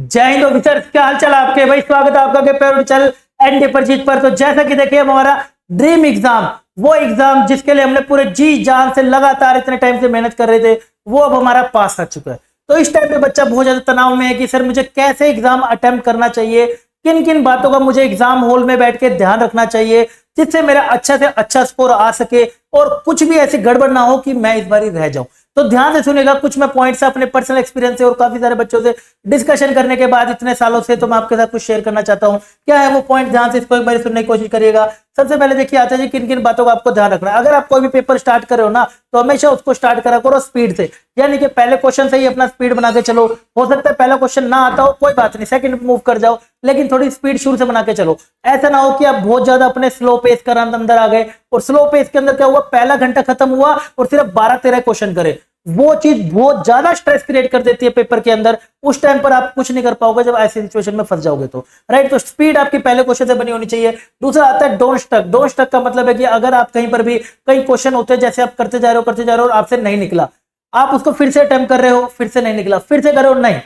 जय हिंद ऑफिसर, क्या हाल चाल आपके भाई। स्वागत है आपका फेवरेट चैनल एंड पेपर जीत पर। तो जैसा कि देखिए हमारा ड्रीम एग्जाम, वो एग्जाम जिसके लिए हमने पूरे जी जान से लगातार इतने टाइम से मेहनत कर रहे थे, वो अब हमारा पास आ चुका है। तो इस टाइम पे बच्चा बहुत ज्यादा तनाव में है कि सर मुझे कैसे एग्जाम अटेम्प्ट करना चाहिए, किन किन बातों का मुझे एग्जाम हॉल में बैठ के ध्यान रखना चाहिए जिससे मेरा अच्छा से अच्छा स्कोर आ सके और कुछ भी ऐसी गड़बड़ ना हो कि मैं इस बार ही रह जाऊं। तो ध्यान से सुनेगा, कुछ मैं पॉइंट्स अपने पर्सनल एक्सपीरियंस से और काफी सारे बच्चों से डिस्कशन करने के बाद इतने सालों से, तो मैं आपके साथ कुछ शेयर करना चाहता हूं। क्या है वो पॉइंट, ध्यान से इसको एक बार सुनने की कोशिश करिएगा। सबसे पहले देखिए आता है जी किन किन बातों का आपको ध्यान रखना है। अगर आप कोई भी पेपर स्टार्ट कर रहे हो ना, तो हमेशा उसको स्टार्ट करा करो स्पीड से, यानी कि पहले क्वेश्चन से ही अपना स्पीड बना के चलो। हो सकता है पहला क्वेश्चन ना आता हो, कोई बात नहीं, सेकंड मूव कर जाओ, लेकिन थोड़ी स्पीड शुरू से बना के चलो। ऐसा ना हो कि आप बहुत ज्यादा अपने स्लो पेस का अंदर आ गए और स्लो पेस के अंदर क्या हुआ, पहला घंटा खत्म हुआ और सिर्फ 12-13 क्वेश्चन करे। वो चीज बहुत ज्यादा स्ट्रेस क्रिएट कर देती है पेपर के अंदर। उस टाइम पर आप कुछ नहीं कर पाओगे जब ऐसी सिचुएशन में फंस जाओगे तो। राइट, तो स्पीड आपकी पहले क्वेश्चन से बनी होनी चाहिए। दूसरा आता है डोंट स्टक। डोंट स्टक का मतलब है कि अगर आप कहीं पर भी, कई क्वेश्चन होते हैं जैसे आप करते जा रहे हो और आपसे नहीं निकला, आप उसको फिर से अटेम्प्ट कर रहे हो, फिर से नहीं निकला, फिर से करो, नहीं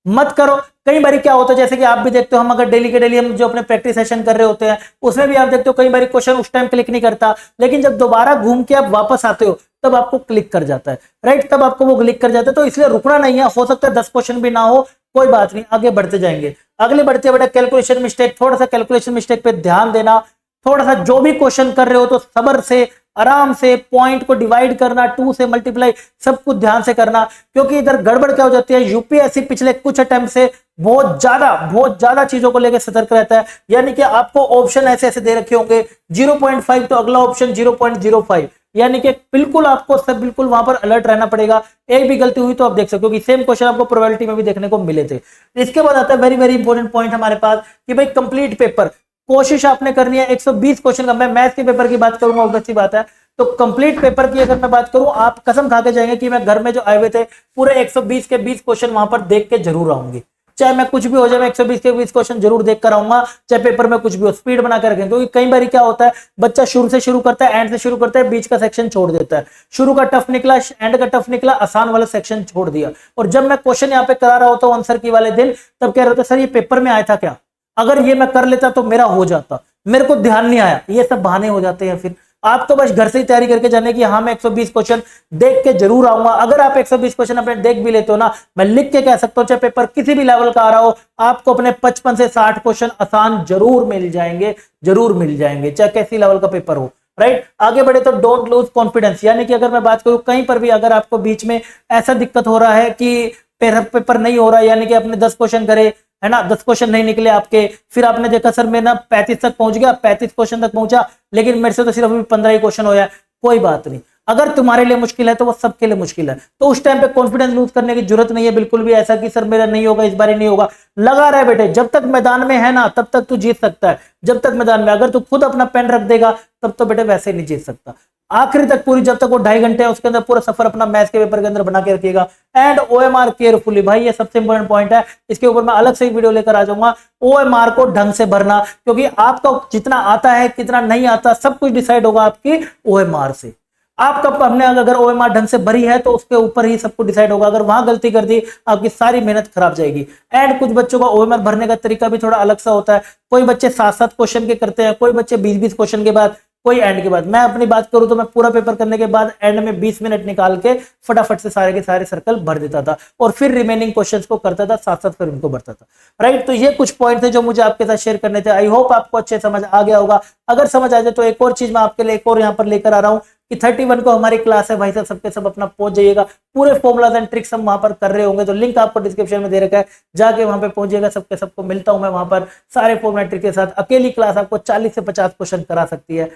मत करो। कई बार क्या होता है, जैसे कि आप भी देखते हो, हम अगर डेली के डेली हम जो अपने प्रैक्टिस सेशन कर रहे होते हैं उसमें भी आप देखते हो कई बार क्वेश्चन उस टाइम क्लिक नहीं करता, लेकिन जब दोबारा घूम के आप वापस आते हो तब आपको क्लिक कर जाता है। राइट, तब आपको वो क्लिक कर जाता है। तो इसलिए रुकना नहीं है। हो सकता है 10 क्वेश्चन भी ना हो, कोई बात नहीं, आगे बढ़ते जाएंगे। अगले बढ़ते बढ़ते कैलकुलेशन मिस्टेक, थोड़ा सा कैलकुलेशन मिस्टेक पे ध्यान देना। थोड़ा सा जो भी क्वेश्चन कर रहे हो तो सब्र से, आराम से, पॉइंट को डिवाइड करना, 2 से मल्टीप्लाई, सब कुछ ध्यान से करना। क्योंकि इधर गड़बड़ क्या हो जाती है, यूपीएससी पिछले कुछ अटेम्प्ट से बहुत ज्यादा चीजों को लेकर सतर्क रहता है। यानी कि आपको ऑप्शन ऐसे ऐसे दे रखे होंगे 0.5, तो अगला ऑप्शन 0.05, यानी कि बिल्कुल आपको सब बिल्कुल वहां पर अलर्ट रहना पड़ेगा। एक भी गलती हुई तो आप देख सकते हो कि सेम क्वेश्चन आपको प्रोबेबिलिटी में भी देखने को मिले थे। इसके बाद आता है वेरी वेरी इंपॉर्टेंट पॉइंट हमारे पास कि भाई कंप्लीट पेपर कोशिश आपने करनी है 120 क्वेश्चन का। मैं मैथ्स के पेपर की बात करूंगा, ऑब्वियस सी बात है। तो कंप्लीट पेपर की अगर मैं बात करूं, आप कसम खा के जाएंगे कि मैं घर में जो आए हुए थे पूरे 120 के 20 क्वेश्चन वहां पर देख के जरूर आऊंगी। चाहे मैं कुछ भी हो जाए, मैं 120 के 20 क्वेश्चन जरूर देख कर आऊंगा, चाहे पेपर में कुछ भी हो। स्पीड बना कर रखें, क्योंकि कई बार क्या होता है, बच्चा शुरू से शुरू करता है, एंड से शुरू करता है, बीच का सेक्शन छोड़ देता है। शुरू का टफ निकला, एंड का टफ निकला, आसान वाला सेक्शन छोड़ दिया। और जब मैं क्वेश्चन यहाँ पे करा रहा होता हूँ आंसर की वाले दिन, तब कह रहे होते सर ये पेपर में आया था क्या, अगर ये मैं कर लेता तो मेरा हो जाता, मेरे को ध्यान नहीं आया। ये सब बहाने हो जाते हैं। फिर आपको बस घर से ही तैयारी करके जाने की, हाँ मैं 120 क्वेश्चन देख के जरूर आऊंगा। अगर आप 120 क्वेश्चन अपने देख भी लेते हो ना, मैं लिख के कह सकता हूं, चाहे पेपर किसी भी लेवल का आ रहा हो, आपको अपने 55 से 60 क्वेश्चन आसान जरूर मिल जाएंगे, चाहे कैसी लेवल का पेपर हो। राइट, आगे बढ़े तो डोंट लूज कॉन्फिडेंस। यानी कि अगर मैं बात करूं कहीं पर भी अगर आपको बीच में ऐसा दिक्कत हो रहा है कि पेपर नहीं हो रहा है, यानी कि आपने 10 क्वेश्चन करे है ना, 10 क्वेश्चन नहीं निकले आपके, फिर आपने देखा सर मैं ना 35 तक पहुंच गया, 35 क्वेश्चन तक पहुंचा, लेकिन मेरे से तो सिर्फ अभी 15 ही क्वेश्चन होया। कोई बात नहीं, अगर तुम्हारे लिए मुश्किल है तो वो सबके लिए मुश्किल है। तो उस टाइम पे कॉन्फिडेंस लूज करने की जरूरत नहीं है बिल्कुल भी, ऐसा कि सर मेरा नहीं होगा, इस बार ही नहीं होगा। लगा रहे बेटे, जब तक मैदान में है ना तब तक तू जीत सकता है। जब तक मैदान में, अगर तू खुद अपना पेन रख देगा तब तो बेटे वैसे नहीं जीत सकता। आखिरी तक पूरी, जब तक वो 2.5 घंटे है उसके अंदर पूरा सफर अपना मैथ्स के पेपर के अंदर बना के रखिएगा। एंड ओएमआर केयरफुली, भाई ये सबसे इंपॉर्टेंट पॉइंट है, इसके ऊपर मैं अलग से वीडियो लेकर आ जाऊंगा। ओएमआर को ढंग से भरना, क्योंकि आपका जितना आता है कितना नहीं आता सब कुछ डिसाइड होगा आपकी ओएमआर से। आपका हमने अगर ओएमआर ढंग से भरी है तो उसके ऊपर ही सब कुछ डिसाइड होगा। अगर वहां गलती कर दी आपकी सारी मेहनत खराब जाएगी। एंड कुछ बच्चों का ओएमआर भरने का तरीका भी थोड़ा अलग सा होता है। कोई बच्चे 7-7 क्वेश्चन के करते हैं, कोई बच्चे 20-20 क्वेश्चन के बाद, कोई एंड के बाद। मैं अपनी बात करूं तो मैं पूरा पेपर करने के बाद एंड में 20 मिनट निकाल के फटाफट से सारे के सारे सर्कल भर देता था और फिर रिमेनिंग क्वेश्चंस को करता था, साथ साथ फिर उनको भरता था। राइट, तो ये कुछ पॉइंट थे जो मुझे आपके साथ शेयर करने थे। आई होप आपको अच्छे समझ आ गया होगा। अगर समझ आ जाए तो एक और चीज मैं आपके लिए एक और यहाँ पर लेकर आ रहा हूँ कि 31 को हमारी क्लास है भाई साहब, सबके सब अपना पहुंच जाइएगा। पूरे फॉर्मुलाज एंड ट्रिक्स हम वहां पर कर रहे होंगे, तो लिंक आपको डिस्क्रिप्शन में दे रखा है, जाके वहां पे पहुंचिएगा। सबके सबको मिलता हूं मैं वहां पर सारे फॉर्मुला ट्रिक के साथ। अकेली क्लास आपको 40 से 50 क्वेश्चन करा सकती है।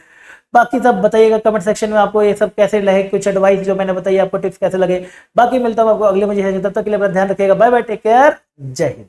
बाकी सब बताइएगा कमेंट सेक्शन में आपको ये सब कैसे लगे, कुछ एडवाइस जो मैंने बताई आपको टिप्स कैसे लगे। बाकी मिलता हूं आपको अगले मुझे, तब तक के लिए अपना ध्यान रखिएगा। बाय बाय, टेक केयर, जय हिंद।